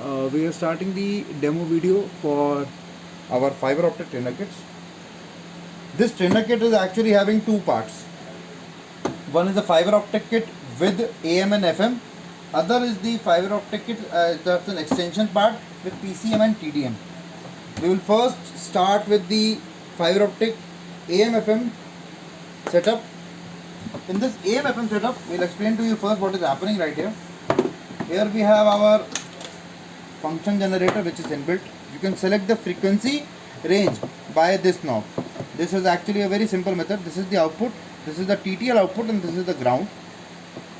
we are starting the demo video for our fiber optic trainer kits. This trainer kit is actually having two parts. One is the fiber optic kit with AM and FM. Other is the fiber optic kit that's an extension part with PCM and TDM. We will first start with the fiber optic AM FM setup. In this AM FM setup, we'll explain to you first what is happening right here. Here we have our function generator which is inbuilt. You can select the frequency range by this knob. This is actually a very simple method. This is the output, this is the TTL output, and this is the ground.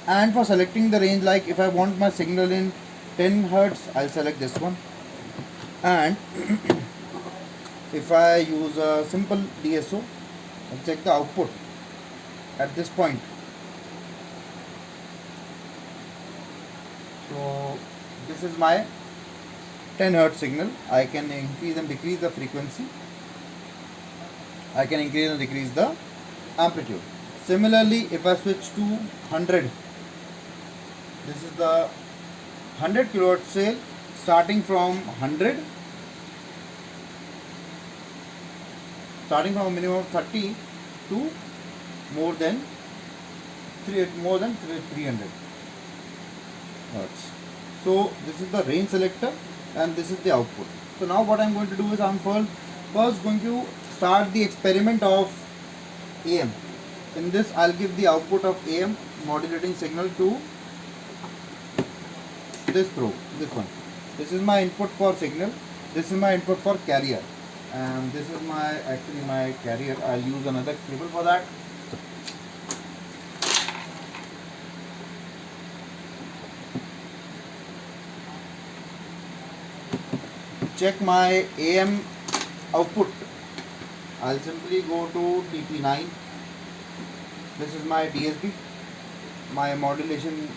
And for selecting the range, like if I want my signal in 10 Hertz, I'll select this one. And if I use a simple DSO, I'll check the output at this point. So this is my 10 Hertz signal. I can increase and decrease the frequency. I can increase and decrease the amplitude. Similarly, if I switch to 100, this is the 100 kilohertz scale, starting from 100, starting from a minimum of 30 to more than 300 hertz. So this is the range selector and this is the output. So now what I am going to do is I am first going to start the experiment of AM. In this I will give the output of AM modulating signal to this probe, this one. This is my input for signal, this is my input for carrier, and this is my carrier. I will use another cable for that. Check my AM output. I'll simply go to TP9. This is my DSB, my modulation,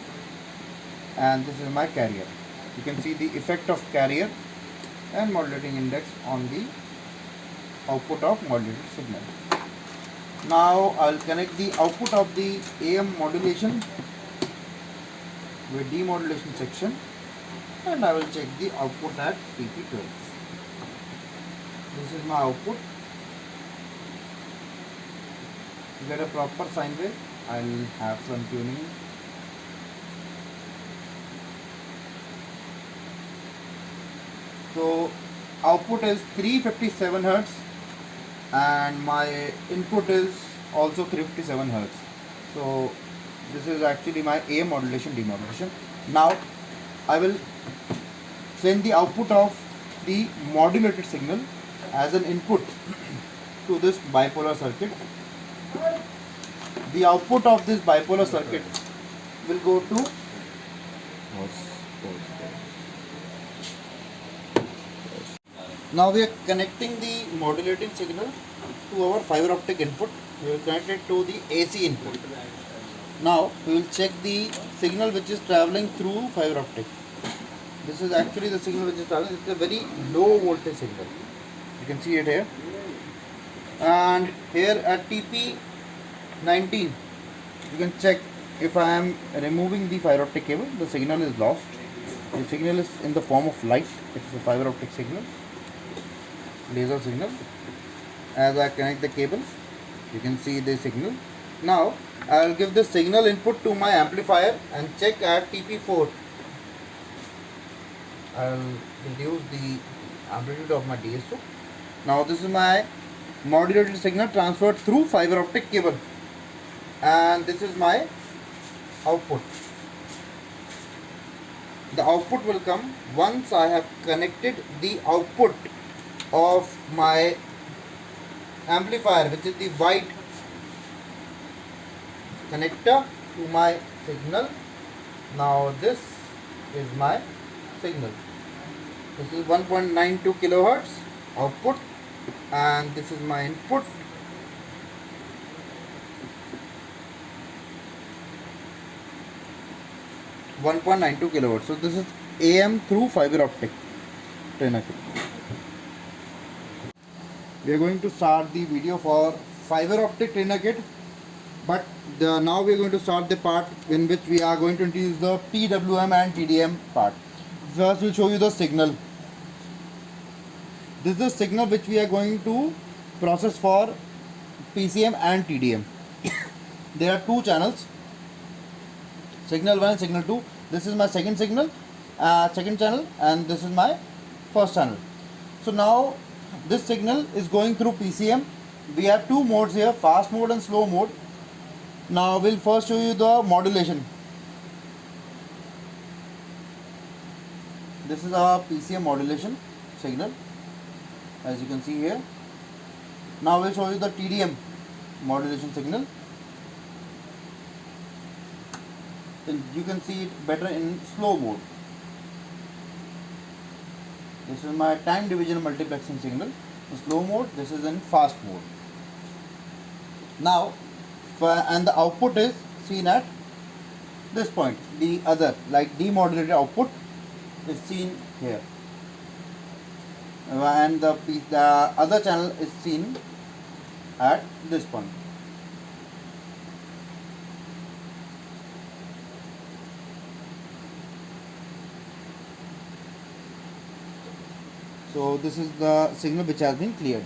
and this is my carrier. You can see the effect of carrier and modulating index on the output of modulated signal. Now I'll connect the output of the AM modulation with demodulation section, and I will check the output at TP12. This is my output. To get a proper sine wave, I will have some tuning. So output is 357 Hertz and my input is also 357 Hertz. So this is actually my AM modulation demodulation. Now I will send the output of the modulated signal as an input to this bipolar circuit. The output of this bipolar circuit will go to now we are connecting the modulating signal to our fiber optic input. We will connect it to the AC input. Now we will check the signal which is traveling through fiber optic. This is actually the signal which is traveling. It's a very low voltage signal. You can see it here. And here at TP19, you can check if I am removing the fiber optic cable, the signal is lost. The signal is in the form of light. It is a fiber optic signal, laser signal. As I connect the cable, you can see the signal. Now I will give the signal input to my amplifier and check at TP4. I will reduce the amplitude of my DSO. Now this is my modulated signal transferred through fiber optic cable, and this is my output. The output will come once I have connected the output of my amplifier, which is the white connector, to my signal. Now this is my signal. This is 1.92 kilohertz output, and this is my input. (1.92 kilohertz). So this is AM through fiber optic trainer kit. We are going to start the video for fiber optic trainer kit, but now we are going to start the part in which we are going to introduce the PWM and TDM part. First we'll show you the signal. This is the signal which we are going to process for PCM and TDM. There are two channels, signal 1 and signal 2. This is my second signal, second channel, and this is my first channel. So now this signal is going through PCM. We have two modes here, fast mode and slow mode. Now we'll first show you the modulation. This is our PCM modulation signal, as you can see here. Now we'll show you the TDM modulation signal. Then you can see it better in slow mode. This is my time division multiplexing signal in slow mode. This is in fast mode. Now, and the output is seen at this point. The other, like demodulated output, is seen here, and the other channel is seen at this point. So this is the signal which has been cleared.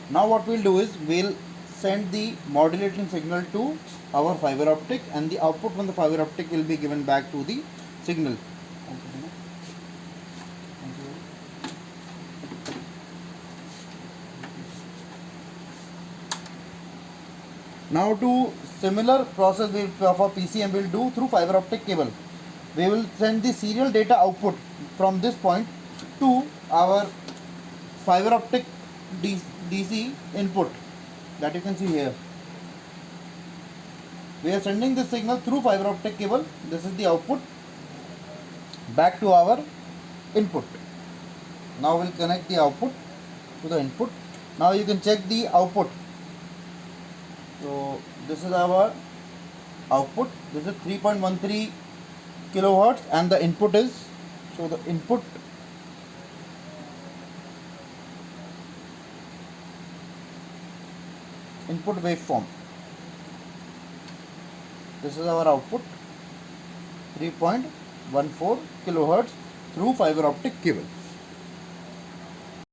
Now what we'll do is we'll send the modulating signal to our fiber optic, and the output from the fiber optic will be given back to the signal. Now to similar process for PCM will do through fiber optic cable. We will send the serial data output from this point to our fiber optic DC input that you can see here. We are sending this signal through fiber optic cable. This is the output back to our input. Now we'll connect the output to the input. Now you can check the output. So this is our output. This is 3.13 kilohertz, and the input is, so the input waveform. This is our output, 3.14 kilohertz through fiber optic cable.